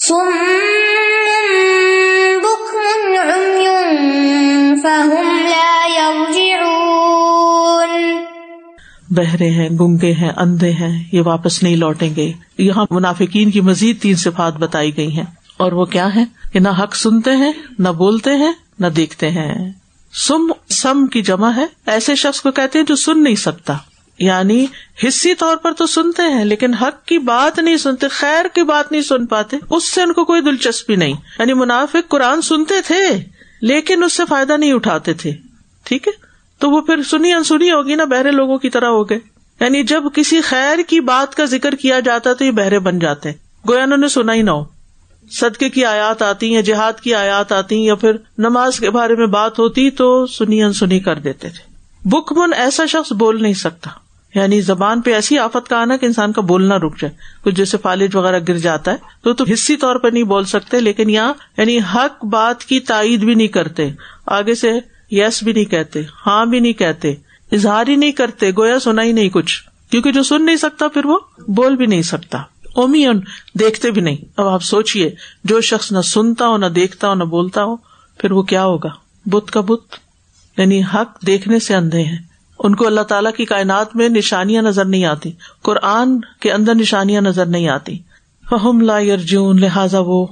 صم بکم عمی فہم لا یرجعون. بہرے ہیں، گنگے ہیں، اندھے ہیں، یہ واپس نہیں لوٹیں گے. یہاں منافقین کی مزید 3 صفات بتائی گئی ہیں، اور وہ کیا ہے کہ نہ حق سنتے ہیں، نہ بولتے ہیں، نہ دیکھتے ہیں. سم کی جمع ہے، ایسے شخص کو کہتے ہیں جو سن نہیں سکتا، یعنی حصی طور پر تو سنتے ہیں لیکن حق کی بات نہیں سنتے، خیر کی بات نہیں سن پاتے، اس سے ان کو کوئی دلچسپی نہیں. یعنی منافق قرآن سنتے تھے لیکن اس سے فائدہ نہیں اٹھاتے تھے. ٹھیک ہے، تو وہ پھر سنی انسنی ہوگی نا، بہرے لوگوں کی طرح ہو گئے. یعنی جب کسی خیر کی بات کا ذکر کیا جاتا تو یہ بہرے بن جاتے ہیں، گویا انہوں نے سنا ہی نہ ہو. صدقے کی آیات آتی ہیں، جہاد کی آیات آتی ہیں، یا پھر نماز کے بارے میں بات ہوتی تو سنی انسنی کر دیتے تھے. بکمن ایسا شخص بول نہیں سکتا، یعنی زبان پہ ایسی آفت کا آنا کہ انسان کا بولنا رک جائے. کچھ جیسے فالج وغیرہ گر جاتا ہے تو حصی طور پر نہیں بول سکتے، لیکن یہاں یعنی حق بات کی تائید بھی نہیں کرتے، آگے سے یس بھی نہیں کہتے، ہاں بھی نہیں کہتے، اظہار ہی نہیں کرتے، گویا سنا ہی نہیں کچھ، کیونکہ جو سن نہیں سکتا پھر وہ بول بھی نہیں سکتا. اومیون دیکھتے بھی نہیں. اب آپ سوچئے، جو شخص نہ سنتا ہو، نہ دیکھتا ہو، نہ بولتا ہو، پھر وہ کیا ہوگا؟ بت کا بت. یعنی حق دیکھنے سے اندھے ہیں، ان کو اللہ تعالیٰ کی کائنات میں نشانیاں نظر نہیں آتی، قرآن کے اندر نشانیاں نظر نہیں آتی. فہم لا یرجعون، لہٰذا وہ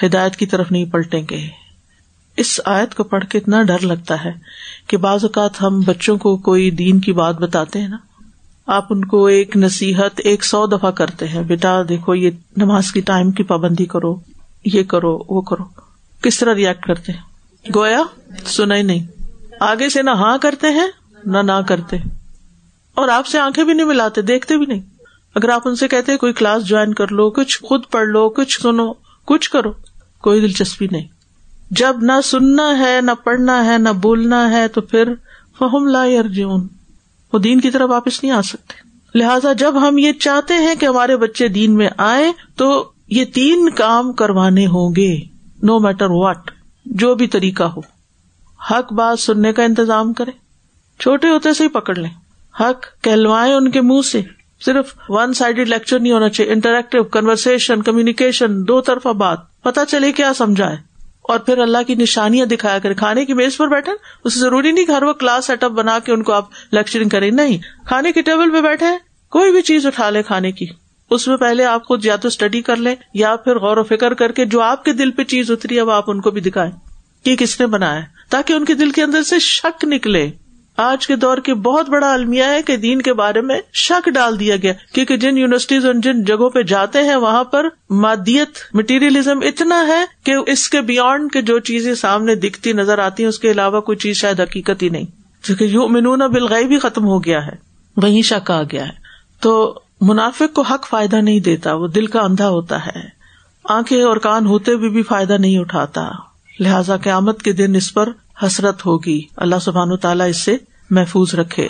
ہدایت کی طرف نہیں پلٹیں گے. اس آیت کو پڑھ کے اتنا ڈر لگتا ہے کہ بعض اوقات ہم بچوں کو کوئی دین کی بات بتاتے ہیں نا، آپ ان کو ایک نصیحت 100 دفعہ کرتے ہیں، بیٹا دیکھو یہ نماز کی ٹائم کی پابندی کرو، یہ کرو، وہ کرو. کس طرح ریئیکٹ کرتے ہیں؟ گویا سنا ہی نہیں. آگے سے نہ ہاں کرتے ہیں نہ کرتے، اور آپ سے آنکھیں بھی نہیں ملاتے، دیکھتے بھی نہیں. اگر آپ ان سے کہتے ہیں کوئی کلاس جوائن کر لو، کچھ خود پڑھ لو، کچھ سنو، کچھ کرو، کوئی دلچسپی نہیں. جب نہ سننا ہے، نہ پڑھنا ہے، نہ بولنا ہے، تو پھر فہم لا یرجعون، وہ دین کی طرف واپس نہیں آ سکتے. لہٰذا جب ہم یہ چاہتے ہیں کہ ہمارے بچے دین میں آئیں تو یہ 3 کام کروانے ہوں گے، نو میٹر واٹ، جو بھی طریقہ ہو. حق بات سننے کا انتظام کریں، چھوٹے ہوتے سے ہی پکڑ لیں. حق کہلوائیں ان کے منہ سے، صرف ون سائڈڈ لیکچر نہیں ہونا چاہیے، انٹریکٹیو کنورسیشن، کمیونیکیشن، 2 طرفہ بات، پتہ چلے کیا سمجھا ہے. اور پھر اللہ کی نشانیاں دکھایا کریں. کھانے کی میز پر بیٹھے، اسے ضروری نہیں کہ ہر وہ کلاس سیٹ اپ بنا کے ان کو آپ لیکچرنگ کریں، نہیں، کھانے کی ٹیبل پہ بیٹھے کوئی بھی چیز اٹھا لے کھانے کی، اس میں پہلے آپ خود یا تو اسٹڈی کر لیں یا پھر غور و فکر کر کے جو آپ کے دل پہ چیز اتری اب آپ ان کو بھی دکھائیں کہ کس نے بنایا ہے، تاکہ ان کے دل کے اندر سے شک نکلے. آج کے دور کے بہت بڑا المیہ ہے کہ دین کے بارے میں شک ڈال دیا گیا، کیونکہ جن یونیورسٹیز اور جن جگہوں پہ جاتے ہیں وہاں پر مادیت، مٹیریلزم اتنا ہے کہ اس کے بیونڈ کے جو چیزیں سامنے دکھتی نظر آتی ہیں اس کے علاوہ کوئی چیز شاید حقیقت ہی نہیں، کیونکہ یؤمنون بالغیب بھی ختم ہو گیا ہے، وہیں شک آ گیا ہے. تو منافق کو حق فائدہ نہیں دیتا، وہ دل کا اندھا ہوتا ہے، آنکھیں اور کان ہوتے بھی فائدہ نہیں اٹھاتا. لہٰذا قیامت کے دن اس پر حسرت ہوگی. اللہ سبحانہ وتعالیٰ اس سے محفوظ رکھے.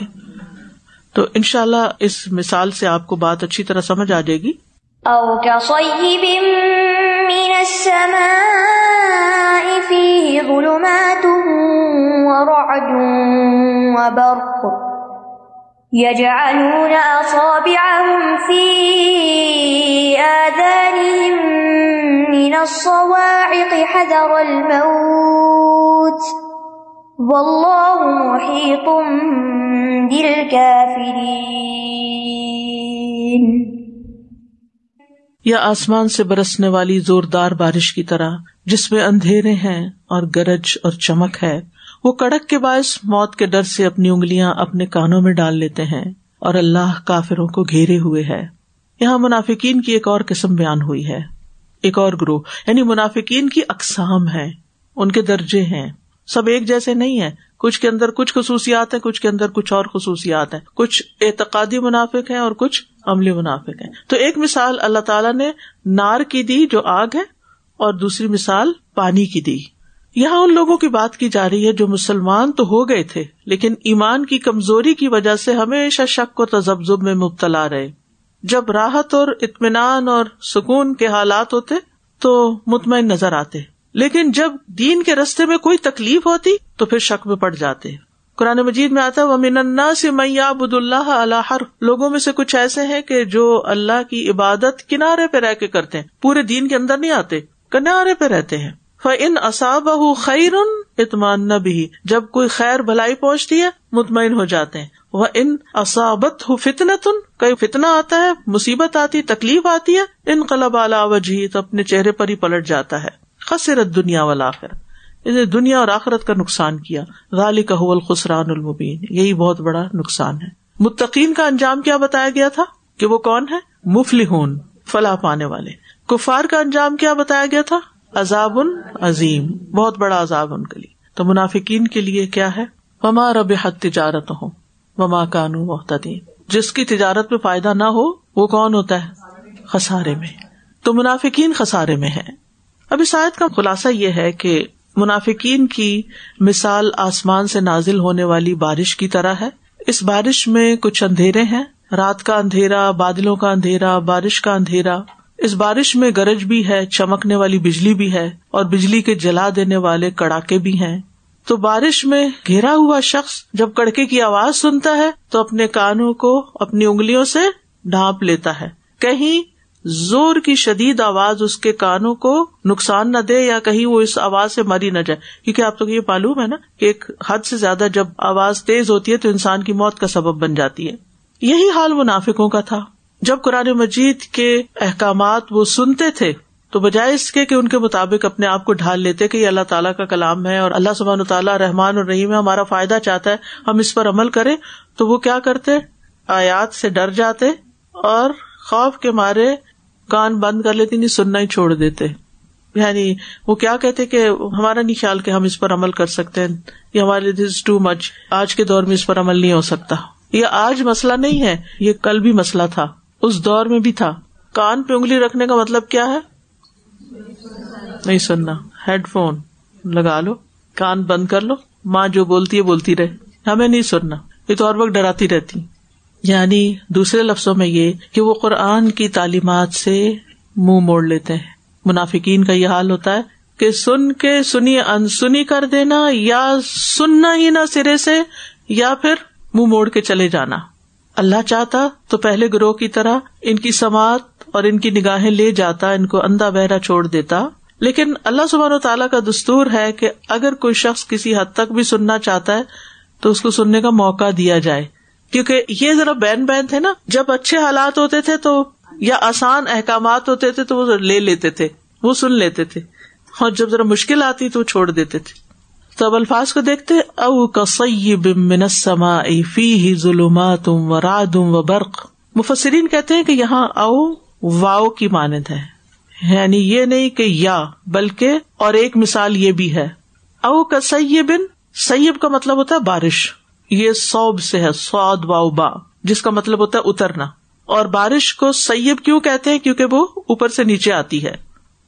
تو انشاءاللہ اس مثال سے آپ کو بات اچھی طرح سمجھ آ جائے گی. او کصیب من السماء فیہ ظلمات ورعد وبرق یجعلون اصابعهم فی آذانهم من الصواعق حذر الموت واللہ محیط بالکافرین. یا آسمان سے برسنے والی زوردار بارش کی طرح جس میں اندھیرے ہیں اور گرج اور چمک ہے. وہ کڑک کے باعث موت کے ڈر سے اپنی انگلیاں اپنے کانوں میں ڈال لیتے ہیں اور اللہ کافروں کو گھیرے ہوئے ہے. یہاں منافقین کی ایک اور قسم بیان ہوئی ہے، ایک اور گروہ، یعنی منافقین کی اقسام ہیں، ان کے درجے ہیں، سب ایک جیسے نہیں ہیں. کچھ کے اندر کچھ خصوصیات ہیں، کچھ کے اندر کچھ اور خصوصیات ہیں، کچھ اعتقادی منافق ہیں اور کچھ عملی منافق ہیں. تو ایک مثال اللہ تعالیٰ نے نار کی دی جو آگ ہے، اور دوسری مثال پانی کی دی. یہاں ان لوگوں کی بات کی جا رہی ہے جو مسلمان تو ہو گئے تھے لیکن ایمان کی کمزوری کی وجہ سے ہمیشہ شک و تذبذب میں مبتلا رہے. جب راحت اور اطمینان اور سکون کے حالات ہوتے تو مطمئن نظر آتے، لیکن جب دین کے رستے میں کوئی تکلیف ہوتی تو پھر شک میں پڑ جاتے. قرآن مجید میں آتا ہے وَمِنَ النَّاسِ مَن يَعْبُدُ اللَّهَ عَلَى حَرْفٍ، لوگوں میں سے کچھ ایسے ہیں کہ جو اللہ کی عبادت کنارے پہ رہ کے کرتے ہیں، پورے دین کے اندر نہیں آتے، کنارے پہ رہتے ہیں. فَإِنْ أَصَابَهُ خَيْرٌ اطْمَأَنَّ بِهِ، جب کوئی خیر بھلائی پہنچتی ہے مطمئن ہو جاتے ہیں. وَإِنْ أَصَابَتْهُ فِتْنَةٌ، کوئی فتنہ آتا ہے، مصیبت آتی، تکلیف آتی ہے، انقلب علی وجہہ، تو اپنے چہرے پر ہی پلٹ جاتا ہے. خسر الدنیا والآخرہ، اسے دنیا اور آخرت کا نقصان کیا. ذالک هو الخسران المبین، یہی بہت بڑا نقصان ہے. متقین کا انجام کیا بتایا گیا تھا کہ وہ کون ہے؟ مفلحون، فلاح پانے والے. کفار کا انجام کیا بتایا گیا تھا؟ عذاب عظیم، بہت بڑا عذاب ان کے لیے. تو منافقین کے لیے کیا ہے؟ وما ربحت تجارتہم وما کانوا مہتدین، جس کی تجارت میں فائدہ نہ ہو وہ کون ہوتا ہے؟ خسارے میں. تو منافقین خسارے میں ہے. اب اس آیت کا خلاصہ یہ ہے کہ منافقین کی مثال آسمان سے نازل ہونے والی بارش کی طرح ہے. اس بارش میں کچھ اندھیرے ہیں، رات کا اندھیرا، بادلوں کا اندھیرا، بارش کا اندھیرا. اس بارش میں گرج بھی ہے، چمکنے والی بجلی بھی ہے، اور بجلی کے جلا دینے والے کڑاکے بھی ہیں. تو بارش میں گھیرا ہوا شخص جب کڑکے کی آواز سنتا ہے تو اپنے کانوں کو اپنی انگلیوں سے ڈھانپ لیتا ہے، کہیں زور کی شدید آواز اس کے کانوں کو نقصان نہ دے یا کہیں وہ اس آواز سے مری نہ جائے. کیونکہ آپ تو یہ معلوم ہے نا کہ ایک حد سے زیادہ جب آواز تیز ہوتی ہے تو انسان کی موت کا سبب بن جاتی ہے. یہی حال منافقوں کا تھا. جب قرآن مجید کے احکامات وہ سنتے تھے تو بجائے اس کے کہ ان کے مطابق اپنے آپ کو ڈھال لیتے کہ یہ اللہ تعالیٰ کا کلام ہے اور اللہ سبحانہ وتعالیٰ رحمان اور رحیم ہے، ہمارا فائدہ چاہتا ہے، ہم اس پر عمل کریں، تو وہ کیا کرتے؟ آیات سے ڈر جاتے اور خوف کے مارے کان بند کر لیتے، نہیں سننا ہی چھوڑ دیتے. یعنی وہ کیا کہتے کہ ہمارا نہیں خیال کہ ہم اس پر عمل کر سکتے ہیں، یہ ہمارے لیے از ٹو مچ، آج کے دور میں اس پر عمل نہیں ہو سکتا. یہ آج مسئلہ نہیں ہے، یہ کل بھی مسئلہ تھا، اس دور میں بھی تھا. کان پہ انگلی رکھنے کا مطلب کیا ہے؟ نہیں سننا. ہیڈ فون لگا لو، کان بند کر لو، ماں جو بولتی ہے بولتی رہے، ہمیں نہیں سننا. یہ تو ہر وقت ڈراتی رہتی. یعنی دوسرے لفظوں میں یہ کہ وہ قرآن کی تعلیمات سے منہ موڑ لیتے ہیں. منافقین کا یہ حال ہوتا ہے کہ سن کے سنی انسنی کر دینا، یا سننا ہی نہ سرے سے، یا پھر منہ موڑ کے چلے جانا. اللہ چاہتا تو پہلے گروہ کی طرح ان کی سماعت اور ان کی نگاہیں لے جاتا، ان کو اندھا بہرا چھوڑ دیتا. لیکن اللہ سبحانہ و تعالیٰ کا دستور ہے کہ اگر کوئی شخص کسی حد تک بھی سننا چاہتا ہے تو اس کو سننے کا موقع دیا جائے. کیونکہ یہ ذرا بین تھے نا، جب اچھے حالات ہوتے تھے تو یا آسان احکامات ہوتے تھے تو وہ لے لیتے تھے، وہ سن لیتے تھے، اور جب ذرا مشکل آتی تو وہ چھوڑ دیتے تھے. تو اب الفاظ کو دیکھتے، او کصیب من السماء فیہ ظلمات ورعد وبرق. مفسرین کہتے ہیں کہ یہاں او واو کی مانند ہے، یعنی یہ نہیں کہ یا، بلکہ اور ایک مثال یہ بھی ہے. او کصیب، سیب کا مطلب ہوتا ہے بارش، یہ صوب سے ہے، صاد واو با، جس کا مطلب ہوتا ہے اترنا. اور بارش کو سیب کیوں کہتے ہیں؟ کیونکہ وہ اوپر سے نیچے آتی ہے.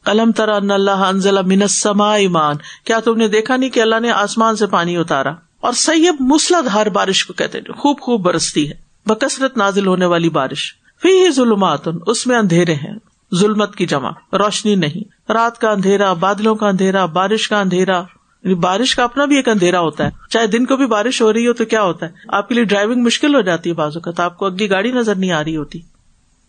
الم تر ان اللہ انزل من السماء ماء، کیا تم نے دیکھا نہیں کہ اللہ نے آسمان سے پانی اتارا. اور سیب موسلادھار بارش کو کہتے ہیں، خوب خوب برستی ہے، بکثرت نازل ہونے والی بارش. فیہ ظلمات، اس میں اندھیرے ہیں، ظلمت کی جمع، روشنی نہیں. رات کا اندھیرا، بادلوں کا اندھیرا، بارش کا اندھیرا. بارش کا اپنا بھی ایک اندھیرا ہوتا ہے. چاہے دن کو بھی بارش ہو رہی ہو تو کیا ہوتا ہے، آپ کے لیے ڈرائیونگ مشکل ہو جاتی ہے، بعض اوقات آپ کو اگلی گاڑی نظر نہیں آ رہی ہوتی.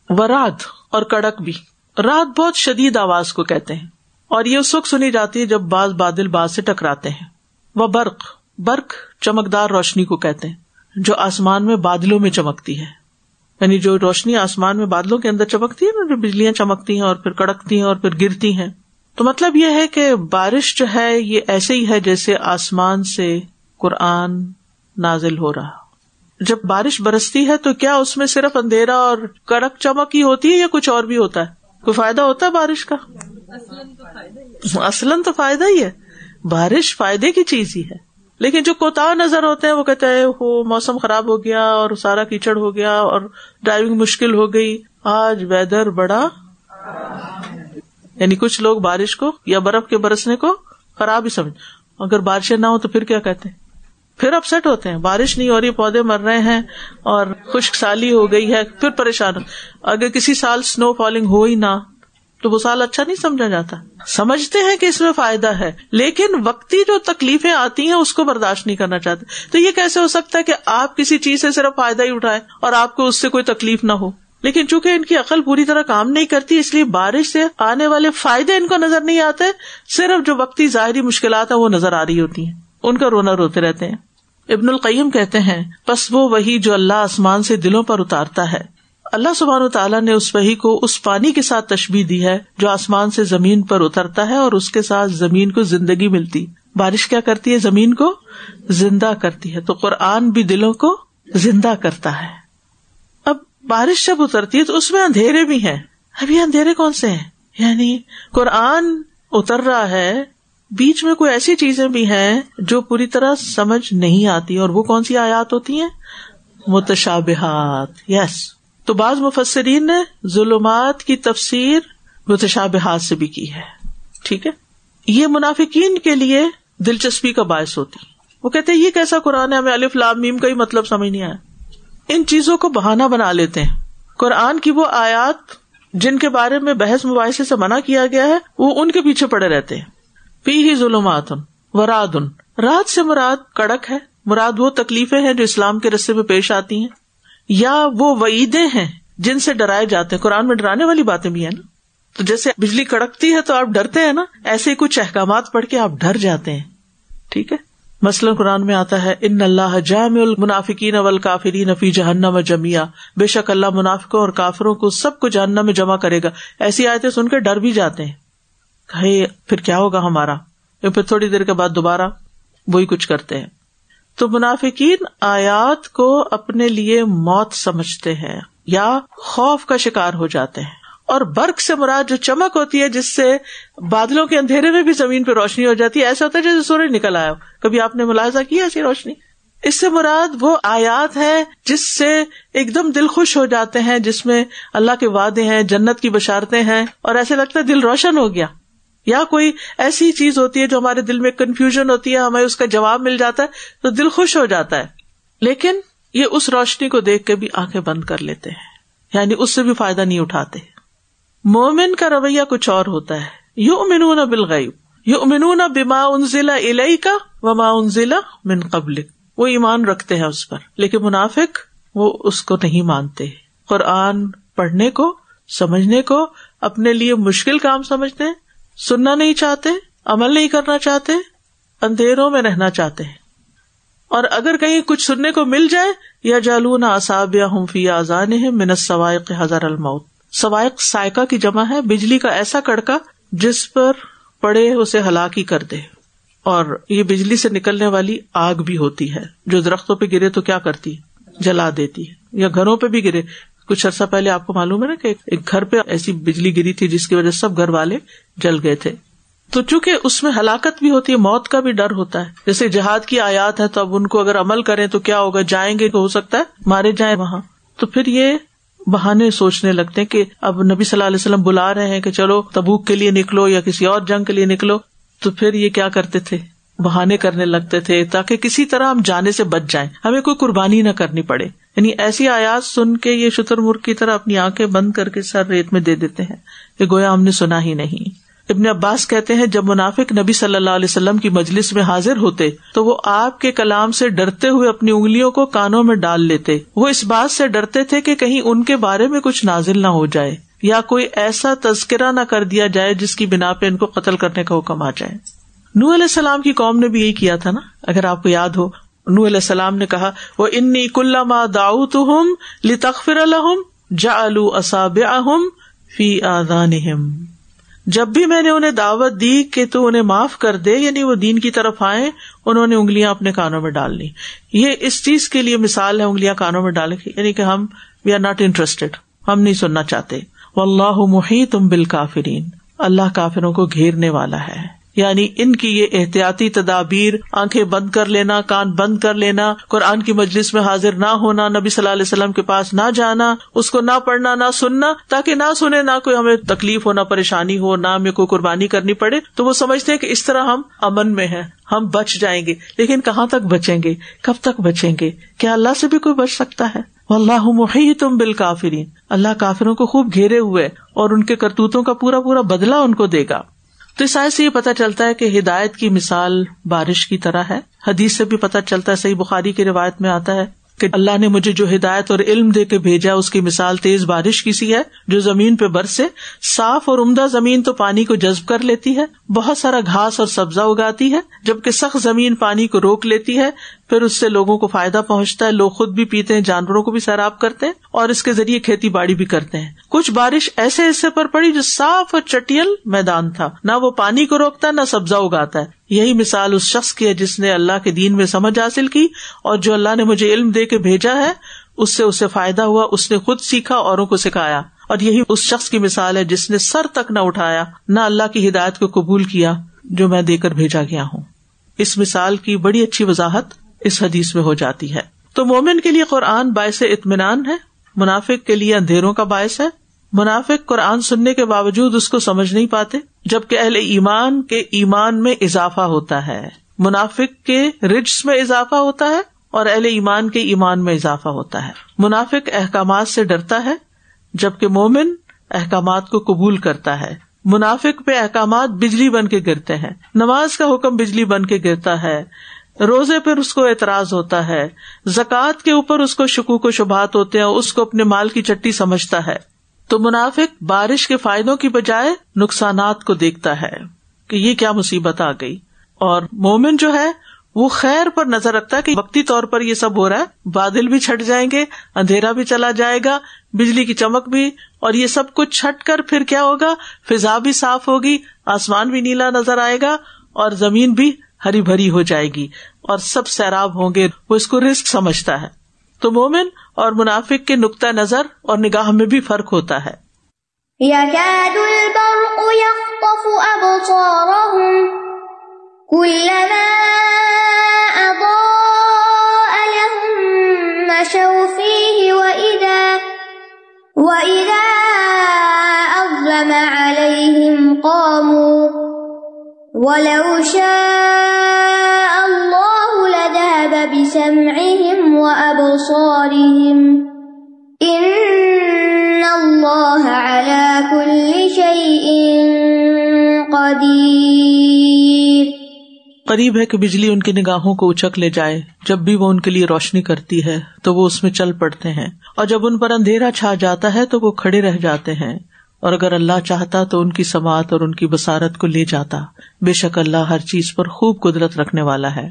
ورعد، اور کڑک بھی. رات بہت شدید آواز کو کہتے ہیں، اور یہ اس وقت سنی جاتی ہے جب بعض بادل بعض سے ٹکراتے ہیں. وبرق، برق چمکدار روشنی کو کہتے ہیں جو آسمان میں بادلوں میں چمکتی ہے. یعنی جو روشنی آسمان میں بادلوں کے اندر چمکتی ہے نا، جو بجلیاں چمکتی ہیں اور پھر کڑکتی ہیں اور پھر گرتی ہیں. تو مطلب یہ ہے کہ بارش جو ہے یہ ایسے ہی ہے جیسے آسمان سے قرآن نازل ہو رہا. جب بارش برستی ہے تو کیا اس میں صرف اندھیرا اور کڑک چمک ہی ہوتی ہے یا کچھ اور بھی ہوتا ہے؟ کوئی فائدہ ہوتا ہے بارش کا؟ اصلاً تو فائدہ ہی ہے، بارش فائدے کی چیز ہی ہے. لیکن جو کوتاہ نظر ہوتے ہیں وہ کہتے ہیں وہ موسم خراب ہو گیا اور سارا کیچڑ ہو گیا اور ڈرائیونگ مشکل ہو گئی، آج ویدر بڑا. یعنی کچھ لوگ بارش کو یا برف کے برسنے کو خراب ہی سمجھ، اگر بارشیں نہ ہو تو پھر کیا کہتے ہیں، پھر اپسیٹ ہوتے ہیں. بارش نہیں ہو رہی، پودے مر رہے ہیں اور خشک سالی ہو گئی ہے، پھر پریشان. اگر کسی سال سنو فالنگ ہو ہی نہ تو وہ سال اچھا نہیں سمجھا جاتا. سمجھتے ہیں کہ اس میں فائدہ ہے, لیکن وقتی جو تکلیفیں آتی ہیں اس کو برداشت نہیں کرنا چاہتے. تو یہ کیسے ہو سکتا ہے کہ آپ کسی چیز سے صرف فائدہ ہی اٹھائیں اور آپ کو اس سے کوئی تکلیف نہ ہو؟ لیکن چونکہ ان کی عقل پوری طرح کام نہیں کرتی, اس لیے بارش سے آنے والے فائدے ان کو نظر نہیں آتے, صرف جو وقتی ظاہری مشکلات ہیں وہ نظر آ رہی ہوتی ہیں, ان کا رونا روتے رہتے ہیں. ابن القیم کہتے ہیں پس وہ وحی جو اللہ آسمان سے دلوں پر اتارتا ہے, اللہ سبحانہ وتعالیٰ نے اس وحی کو اس پانی کے ساتھ تشبیہ دی ہے جو آسمان سے زمین پر اترتا ہے اور اس کے ساتھ زمین کو زندگی ملتی. بارش کیا کرتی ہے؟ زمین کو زندہ کرتی ہے. تو قرآن بھی دلوں کو زندہ کرتا ہے. اب بارش جب اترتی ہے تو اس میں اندھیرے بھی ہیں. اب یہ اندھیرے کون سے ہیں؟ یعنی قرآن اتر رہا ہے, بیچ میں کوئی ایسی چیزیں بھی ہیں جو پوری طرح سمجھ نہیں آتی, اور وہ کون سی آیات ہوتی ہیں؟ متشابہات. یس. تو بعض مفسرین نے ظلمات کی تفسیر متشابہات سے بھی کی ہے. ٹھیک ہے, یہ منافقین کے لیے دلچسپی کا باعث ہوتی. وہ کہتے ہیں یہ کیسا قرآن ہے, ہمیں الف لام میم کا ہی مطلب سمجھ نہیں آیا. ان چیزوں کو بہانہ بنا لیتے ہیں. قرآن کی وہ آیات جن کے بارے میں بحث مباحثے سے منع کیا گیا ہے وہ ان کے پیچھے پڑے رہتے ہیں. فیہ ظلمات ورعد, رات سے مراد کڑک ہے, مراد وہ تکلیفیں ہیں جو اسلام کے راستے میں پیش آتی ہیں, یا وہ وعیدیں ہیں جن سے ڈرائے جاتے ہیں. قرآن میں ڈرانے والی باتیں بھی ہیں نا, تو جیسے بجلی کڑکتی ہے تو آپ ڈرتے ہیں نا, ایسے ہی کچھ احکامات پڑھ کے آپ ڈر جاتے ہیں. ٹھیک ہے, مثلاً قرآن میں آتا ہے ان اللہ جامع المنافقین والکافرین فی جہنم جميعا, بے شک اللہ منافقوں اور کافروں کو سب کو جہنم میں جمع کرے گا. ایسی آیتیں سن کے ڈر بھی جاتے ہیں, پھر کیا ہوگا ہمارا, پھر تھوڑی دیر کے بعد دوبارہ وہی کچھ کرتے ہیں. تو منافقین آیات کو اپنے لیے موت سمجھتے ہیں یا خوف کا شکار ہو جاتے ہیں. اور برق سے مراد جو چمک ہوتی ہے جس سے بادلوں کے اندھیرے میں بھی زمین پہ روشنی ہو جاتی ہے, ایسا ہوتا ہے جیسے سورج نکل آیا ہو. کبھی آپ نے ملاحظہ کیا ایسی روشنی؟ اس سے مراد وہ آیات ہے جس سے ایک دم دل خوش ہو جاتے ہیں, جس میں اللہ کے وعدے ہیں, جنت کی بشارتیں ہیں, اور ایسے لگتا ہے دل روشن ہو گیا. یا کوئی ایسی چیز ہوتی ہے جو ہمارے دل میں کنفیوژن ہوتی ہے, ہمیں اس کا جواب مل جاتا ہے تو دل خوش ہو جاتا ہے. لیکن یہ اس روشنی کو دیکھ کے بھی آنکھیں بند کر لیتے ہیں, یعنی اس سے بھی فائدہ نہیں اٹھاتے. مومن کا رویہ کچھ اور ہوتا ہے. یؤمنون بالغیب, یؤمنون بما انزل الیک وما انزل من قبلک, وہ ایمان رکھتے ہیں اس پر. لیکن منافق وہ اس کو نہیں مانتے. قرآن پڑھنے کو, سمجھنے کو اپنے لیے مشکل کام سمجھتے ہیں, سننا نہیں چاہتے, عمل نہیں کرنا چاہتے, اندھیروں میں رہنا چاہتے ہیں. اور اگر کہیں کچھ سننے کو مل جائے, یجعلون اصابعہم فی آذانہم من الصواعق حذر الموت. صواعق صاعقہ کی جمع ہے, بجلی کا ایسا کڑکا جس پر پڑے اسے ہلاک ہی کر دے. اور یہ بجلی سے نکلنے والی آگ بھی ہوتی ہے جو درختوں پہ گرے تو کیا کرتی ہے, جلا دیتی ہے, یا گھروں پہ بھی گرے. کچھ عرصہ پہلے آپ کو معلوم ہے نا کہ ایک گھر پہ ایسی بجلی گری تھی جس کی وجہ سے سب گھر والے جل گئے تھے. تو چونکہ اس میں ہلاکت بھی ہوتی ہے, موت کا بھی ڈر ہوتا ہے. جیسے جہاد کی آیات ہے تو اب ان کو اگر عمل کریں تو کیا ہوگا, جائیں گے تو ہو سکتا ہے مارے جائیں وہاں. تو پھر یہ بہانے سوچنے لگتے ہیں کہ اب نبی صلی اللہ علیہ وسلم بلا رہے ہیں کہ چلو تبوک کے لیے نکلو یا کسی اور جنگ کے لیے نکلو. تو پھر یہ کیا کرتے تھے, بہانے کرنے لگتے تھے تاکہ کسی طرح ہم جانے سے بچ جائیں, ہمیں کوئی قربانی نہ کرنی پڑے. یعنی ایسی آیات سن کے یہ شتر مرغ کی طرح اپنی آنکھیں بند کر کے سر ریت میں دے دیتے ہیں کہ گویا ہم نے سنا ہی نہیں. ابن عباس کہتے ہیں جب منافق نبی صلی اللہ علیہ وسلم کی مجلس میں حاضر ہوتے تو وہ آپ کے کلام سے ڈرتے ہوئے اپنی انگلیوں کو کانوں میں ڈال لیتے. وہ اس بات سے ڈرتے تھے کہ کہیں ان کے بارے میں کچھ نازل نہ ہو جائے یا کوئی ایسا تذکرہ نہ کر دیا جائے جس کی بنا پہ ان کو قتل کرنے کا حکم آ جائے. نوح علیہ السلام کی قوم نے بھی یہی کیا تھا نا, اگر آپ کو یاد ہو. نوح علیہ السلام نے کہا وَإِنِّي كُلَّمَا دَعَوْتُهُمْ لِتَغْفِرَ لَهُمْ جَعَلُوا أَصَابِعَهُمْ فِي آذَانِهِمْ. جب بھی میں نے انہیں دعوت دی کہ تو انہیں معاف کر دے, یعنی وہ دین کی طرف آئیں, انہوں نے انگلیاں اپنے کانوں میں ڈال لی. یہ اس چیز کے لیے مثال ہے, انگلیاں کانوں میں ڈالے کی, یعنی کہ ہم وی آر ناٹ انٹرسٹیڈ, ہم نہیں سننا چاہتے. واللہ محیط بالکافرین, اللہ کافروں کو گھیرنے والا ہے. یعنی ان کی یہ احتیاطی تدابیر, آنکھیں بند کر لینا, کان بند کر لینا, قرآن کی مجلس میں حاضر نہ ہونا, نبی صلی اللہ علیہ وسلم کے پاس نہ جانا, اس کو نہ پڑھنا نہ سننا, تاکہ نہ سنے, نہ کوئی ہمیں تکلیف ہو, نہ پریشانی ہو, نہ ہمیں کوئی قربانی کرنی پڑے. تو وہ سمجھتے ہیں کہ اس طرح ہم امن میں ہیں, ہم بچ جائیں گے. لیکن کہاں تک بچیں گے, کب تک بچیں گے؟ کیا اللہ سے بھی کوئی بچ سکتا ہے؟ واللہ محیط بالکافرین، اللہ کافروں کو خوب گھیرے ہوئے اور ان کے کرتوتوں کا پورا پورا بدلہ ان کو دے گا. تو اس آیت سے یہ پتہ چلتا ہے کہ ہدایت کی مثال بارش کی طرح ہے. حدیث سے بھی پتہ چلتا ہے، صحیح بخاری کی روایت میں آتا ہے کہ اللہ نے مجھے جو ہدایت اور علم دے کے بھیجا اس کی مثال تیز بارش کی سی ہے جو زمین پہ برسے. صاف اور عمدہ زمین تو پانی کو جذب کر لیتی ہے، بہت سارا گھاس اور سبزہ اگاتی ہے، جبکہ سخت زمین پانی کو روک لیتی ہے. پھر اس سے لوگوں کو فائدہ پہنچتا ہے، لوگ خود بھی پیتے ہیں، جانوروں کو بھی سیراب کرتے ہیں اور اس کے ذریعے کھیتی باڑی بھی کرتے ہیں. کچھ بارش ایسے حصے پر پڑی جو صاف اور چٹیل میدان تھا، نہ وہ پانی کو روکتا نہ سبزہ اگاتا ہے. یہی مثال اس شخص کی ہے جس نے اللہ کے دین میں سمجھ حاصل کی اور جو اللہ نے مجھے علم دے کے بھیجا ہے اس سے اسے فائدہ ہوا، اس نے خود سیکھا، اوروں کو سکھایا. اور یہی اس شخص کی مثال ہے جس نے سر تک نہ اٹھایا، نہ اللہ کی ہدایت کو قبول کیا جو میں دے کر بھیجا گیا ہوں. اس مثال کی بڑی اچھی وضاحت اس حدیث میں ہو جاتی ہے. تو مومن کے لیے قرآن باعث اطمینان ہے، منافق کے لیے اندھیروں کا باعث ہے. منافق قرآن سننے کے باوجود اس کو سمجھ نہیں پاتے، جبکہ اہل ایمان کے ایمان میں اضافہ ہوتا ہے. منافق کے رجس میں اضافہ ہوتا ہے اور اہل ایمان کے ایمان میں اضافہ ہوتا ہے. منافق احکامات سے ڈرتا ہے جبکہ مومن احکامات کو قبول کرتا ہے. منافق پہ احکامات بجلی بن کے گرتے ہیں، نماز کا حکم بجلی بن کے گرتا ہے، روزے پر اس کو اعتراض ہوتا ہے، زکوٰۃ کے اوپر اس کو شکوک و شبہات ہوتے ہیں، اس کو اپنے مال کی چٹی سمجھتا ہے. تو منافق بارش کے فائدوں کی بجائے نقصانات کو دیکھتا ہے کہ یہ کیا مصیبت آ گئی. اور مومن جو ہے وہ خیر پر نظر رکھتا ہے کہ وقتی طور پر یہ سب ہو رہا ہے، بادل بھی چھٹ جائیں گے، اندھیرا بھی چلا جائے گا، بجلی کی چمک بھی، اور یہ سب کچھ چھٹ کر پھر کیا ہوگا، فضا بھی صاف ہوگی، آسمان بھی نیلا نظر آئے گا اور زمین بھی ہری بھری ہو جائے گی اور سب سیراب ہوں گے. وہ اس کو رزق سمجھتا ہے. تو مومن اور منافق کے نقطہ نظر اور نگاہ میں بھی فرق ہوتا ہے. يَكَادُ الْبَرْقُ يَخْطَفُ أَبْصَارَهُمْ كُلَّمَا أَضَاءَ لَهُم مَّشَوْا فِيهِ وَإِذَا أَظْلَمَ عَلَيْهِمْ قَامُوا وَلَوْ شَاءَ اللَّهُ لَذَهَبَ بِسَمْعِهِمْ وَأَبْصَارِهِمْ إِنَّ اللَّهَ عَلَى كُلِّ شَيْءٍ قَدِيرٌ. قریب ہے کہ بجلی ان کی نگاہوں کو اچک لے جائے. جب بھی وہ ان کے لیے روشنی کرتی ہے تو وہ اس میں چل پڑتے ہیں، اور جب ان پر اندھیرا چھا جاتا ہے تو وہ کھڑے رہ جاتے ہیں. اور اگر اللہ چاہتا تو ان کی سماعت اور ان کی بصارت کو لے جاتا. بے شک اللہ ہر چیز پر خوب قدرت رکھنے والا ہے.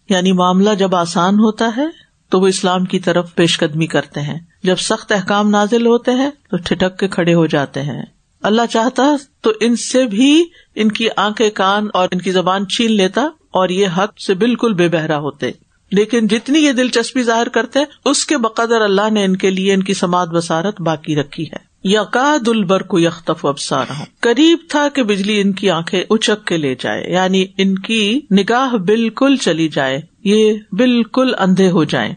یعنی معاملہ جب آسان ہوتا ہے تو وہ اسلام کی طرف پیش قدمی کرتے ہیں، جب سخت احکام نازل ہوتے ہیں تو ٹھٹک کے کھڑے ہو جاتے ہیں. اللہ چاہتا تو ان سے بھی ان کی آنکھیں، کان اور ان کی زبان چھین لیتا اور یہ حق سے بالکل بے بہرا ہوتے. لیکن جتنی یہ دلچسپی ظاہر کرتے اس کے بقدر اللہ نے ان کے لیے ان کی سماعت بصارت باقی رکھی ہے. یکاد البرق یخطف ابصارہم، قریب تھا کہ بجلی ان کی آنکھیں اچک کے لے جائے، یعنی ان کی نگاہ بالکل چلی جائے، یہ بالکل اندھے ہو جائیں.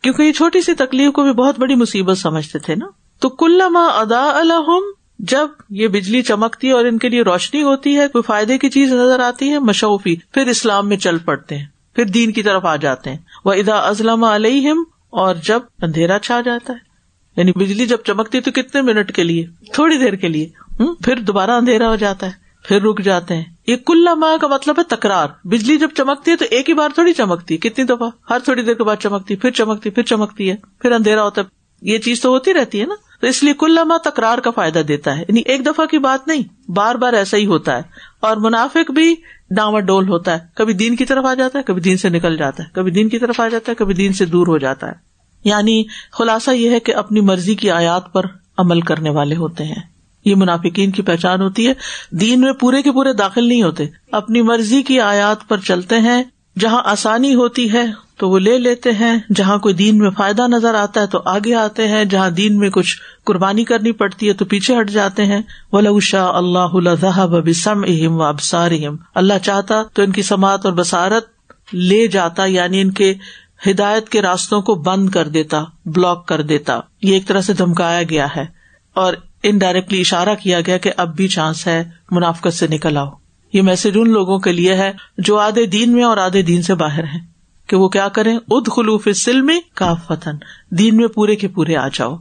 کیونکہ یہ چھوٹی سی تکلیف کو بھی بہت بڑی مصیبت سمجھتے تھے نا. تو کلما اضاء لہم، جب یہ بجلی چمکتی ہے اور ان کے لیے روشنی ہوتی ہے، کوئی فائدے کی چیز نظر آتی ہے، مشوفی، پھر اسلام میں چل پڑتے ہیں، پھر دین کی طرف آ جاتے ہیں. وَإِذَا أَظْلَمَ عَلَيْهِمْ، اور جب اندھیرا چھا جاتا ہے، یعنی بجلی جب چمکتی تو کتنے منٹ کے لیے، تھوڑی دیر کے لیے، پھر دوبارہ اندھیرا ہو جاتا ہے، پھر رک جاتے ہیں. یہ کلما کا مطلب ہے تکرار. بجلی جب چمکتی ہے تو ایک ہی بار تھوڑی چمکتی، کتنی دفعہ، ہر تھوڑی دیر کے بعد چمکتی، پھر چمکتی، پھر چمکتی ہے، پھر اندھیرا ہوتا ہے. یہ چیز تو ہوتی رہتی ہے نا. تو اس لیے کلما تکرار کا فائدہ دیتا ہے، یعنی ایک دفعہ کی بات نہیں، بار بار ایسا ہی ہوتا ہے. اور منافق بھی ڈاواں ڈول ہوتا ہے، کبھی دین کی طرف آ جاتا ہے، کبھی دین سے نکل جاتا ہے، کبھی دین کی طرف آ جاتا ہے، کبھی دین سے دور ہو جاتا ہے. یعنی خلاصہ یہ ہے کہ اپنی مرضی کی آیات پر عمل کرنے والے ہوتے ہیں. یہ منافقین کی پہچان ہوتی ہے. دین میں پورے کے پورے داخل نہیں ہوتے، اپنی مرضی کی آیات پر چلتے ہیں. جہاں آسانی ہوتی ہے تو وہ لے لیتے ہیں، جہاں کوئی دین میں فائدہ نظر آتا ہے تو آگے آتے ہیں، جہاں دین میں کچھ قربانی کرنی پڑتی ہے تو پیچھے ہٹ جاتے ہیں. وَلَوْ شَاءَ اللَّهُ لَذَهَبَ بِسَمْعِهِمْ وَأَبْصَارِهِمْ، اللہ چاہتا تو ان کی سماعت اور بصارت لے جاتا، یعنی ان کے ہدایت کے راستوں کو بند کر دیتا، بلاک کر دیتا. یہ ایک طرح سے دھمکایا گیا ہے اور انڈائریکٹلی اشارہ کیا گیا کہ اب بھی چانس ہے، منافقت سے نکل آؤ. یہ میسج ان لوگوں کے لیے ہے جو آدھے دین میں اور آدھے دین سے باہر ہیں، کہ وہ کیا کریں, ادخلوا فی السلم کافۃ, دین میں پورے کے پورے آ جاؤ.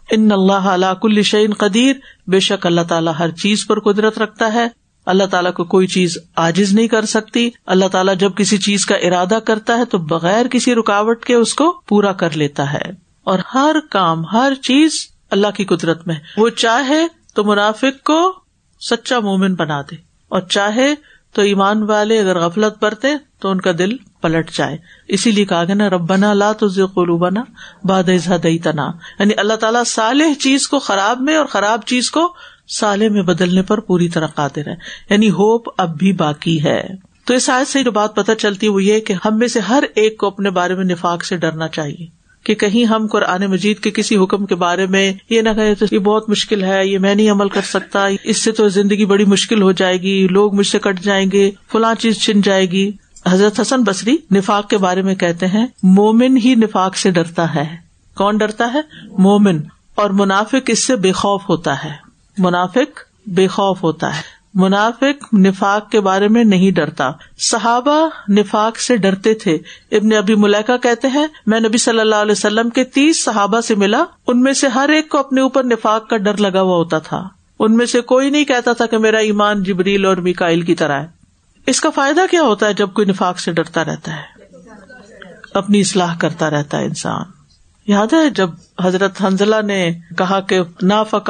ان اللہ علی کل شیء قدیر, بے شک اللہ تعالیٰ ہر چیز پر قدرت رکھتا ہے. اللہ تعالیٰ کو کوئی چیز عاجز نہیں کر سکتی. اللہ تعالیٰ جب کسی چیز کا ارادہ کرتا ہے تو بغیر کسی رکاوٹ کے اس کو پورا کر لیتا ہے. اور ہر کام, ہر چیز اللہ کی قدرت میں. وہ چاہے تو منافق کو سچا مومن بنا دے, اور چاہے تو ایمان والے اگر غفلت برتے تو ان کا دل پلٹ جائے. اسی لیے کہا گیا نا, ربنا لا تزغ قلوبنا بعد اذ ہدیتنا, یعنی اللہ تعالیٰ صالح چیز کو خراب میں اور خراب چیز کو صالح میں بدلنے پر پوری طرح قادر ہے. یعنی ہوپ اب بھی باقی ہے. تو اس آیت سے جو بات پتہ چلتی ہے وہ یہ کہ ہم میں سے ہر ایک کو اپنے بارے میں نفاق سے ڈرنا چاہیے, کہ کہیں ہم قرآن مجید کے کسی حکم کے بارے میں یہ نہ کہیں تو یہ بہت مشکل ہے, یہ میں نہیں عمل کر سکتا, اس سے تو زندگی بڑی مشکل ہو جائے گی, لوگ مجھ سے کٹ جائیں گے, فلاں چیز چھن جائے گی. حضرت حسن بصری نفاق کے بارے میں کہتے ہیں, مومن ہی نفاق سے ڈرتا ہے. کون ڈرتا ہے؟ مومن. اور منافق اس سے بے خوف ہوتا ہے. منافق بے خوف ہوتا ہے, منافق نفاق کے بارے میں نہیں ڈرتا. صحابہ نفاق سے ڈرتے تھے. ابن ابی ملیکہ کہتے ہیں, میں نبی صلی اللہ علیہ وسلم کے 30 صحابہ سے ملا, ان میں سے ہر ایک کو اپنے اوپر نفاق کا ڈر لگا ہوا ہوتا تھا. ان میں سے کوئی نہیں کہتا تھا کہ میرا ایمان جبریل اور میکائیل کی طرح ہے. اس کا فائدہ کیا ہوتا ہے جب کوئی نفاق سے ڈرتا رہتا ہے؟ اپنی اصلاح کرتا رہتا ہے انسان. یاد ہے جب حضرت حنظلہ نے کہا کہ نافق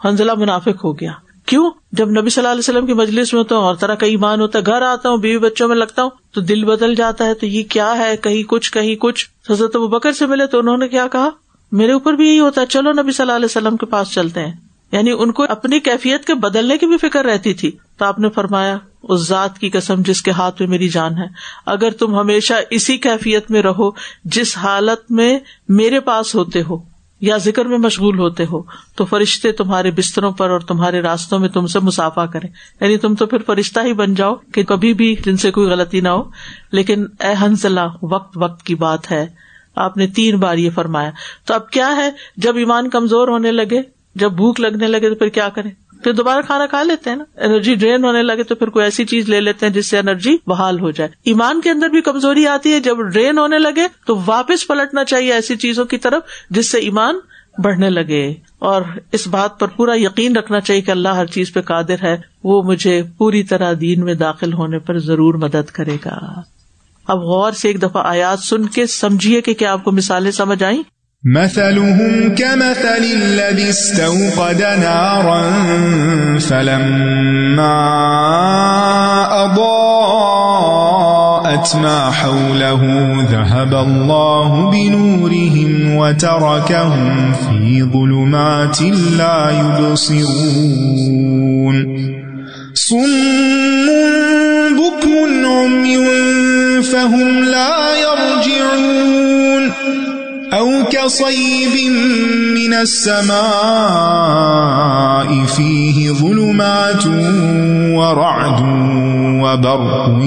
حنظلہ منافق ہو گیا. کیوں؟ جب نبی صلی اللہ علیہ وسلم کی مجلس میں تو اور طرح کا ایمان ہوتا ہے, گھر آتا ہوں بیوی بچوں میں لگتا ہوں تو دل بدل جاتا ہے, تو یہ کیا ہے, کہیں کچھ. حضرت ابوبکر سے ملے تو انہوں نے کیا کہا, میرے اوپر بھی یہی ہوتا ہے, چلو نبی صلی اللہ علیہ وسلم کے پاس چلتے ہیں. یعنی ان کو اپنی کیفیت کے بدلنے کی بھی فکر رہتی تھی. تو آپ نے فرمایا, اس ذات کی قسم جس کے ہاتھ میں میری جان ہے, اگر تم ہمیشہ اسی کیفیت میں رہو جس حالت میں میرے پاس ہوتے ہو یا ذکر میں مشغول ہوتے ہو, تو فرشتے تمہارے بستروں پر اور تمہارے راستوں میں تم سے مصافحہ کریں. یعنی تم تو پھر فرشتہ ہی بن جاؤ کہ کبھی بھی جن سے کوئی غلطی نہ ہو. لیکن اے حنظلہ, وقت کی بات ہے, آپ نے 3 بار یہ فرمایا. تو اب کیا ہے, جب ایمان کمزور ہونے لگے, جب بھوک لگنے لگے تو پھر کیا کریں, پھر دوبارہ کھانا کھا لیتے ہیں نا. انرجی ڈرین ہونے لگے تو پھر کوئی ایسی چیز لے لیتے ہیں جس سے انرجی بحال ہو جائے. ایمان کے اندر بھی کمزوری آتی ہے, جب ڈرین ہونے لگے تو واپس پلٹنا چاہیے ایسی چیزوں کی طرف جس سے ایمان بڑھنے لگے. اور اس بات پر پورا یقین رکھنا چاہیے کہ اللہ ہر چیز پہ قادر ہے, وہ مجھے پوری طرح دین میں داخل ہونے پر ضرور مدد کرے گا. اب غور سے ایک دفعہ آیات سن کے سمجھیے کہ کیا آپ کو مثالیں سمجھ آئیں. مثلهم كمثل الذي استوقد نارا فلما أضاءت ما حوله ذهب الله بنورهم وتركهم في ظلمات لا يبصرون صم بكم عمي فهم لا يرجعون أو كصيب من السماء فيه ظلمات ورعد وبرق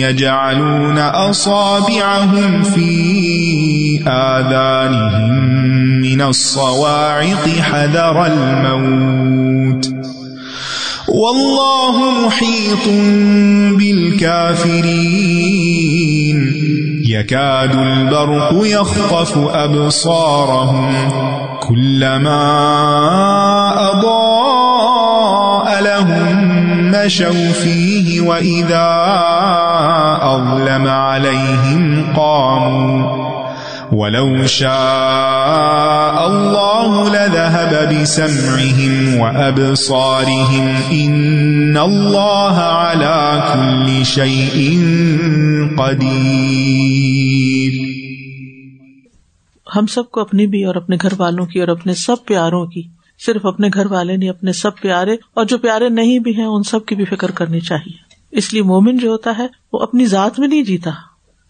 يجعلون أصابعهم في آذانهم من الصواعق حذر الموت والله محيط بالكافرين يكاد البرق يخطف أبصارهم كلما أضاء لهم مشوا فيه وإذا أظلم عليهم قاموا ولو شاء الله لذهب بسمعهم وأبصارهم إن الله على كل شيء قدير. ہم سب کو اپنی بھی اور اپنے گھر والوں کی اور اپنے سب پیاروں کی, صرف اپنے گھر والے نہیں, اپنے سب پیارے اور جو پیارے نہیں بھی ہیں ان سب کی بھی فکر کرنی چاہیے. اس لیے مومن جو ہوتا ہے وہ اپنی ذات میں نہیں جیتا,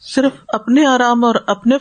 صرف اپنے آرام اور اپنے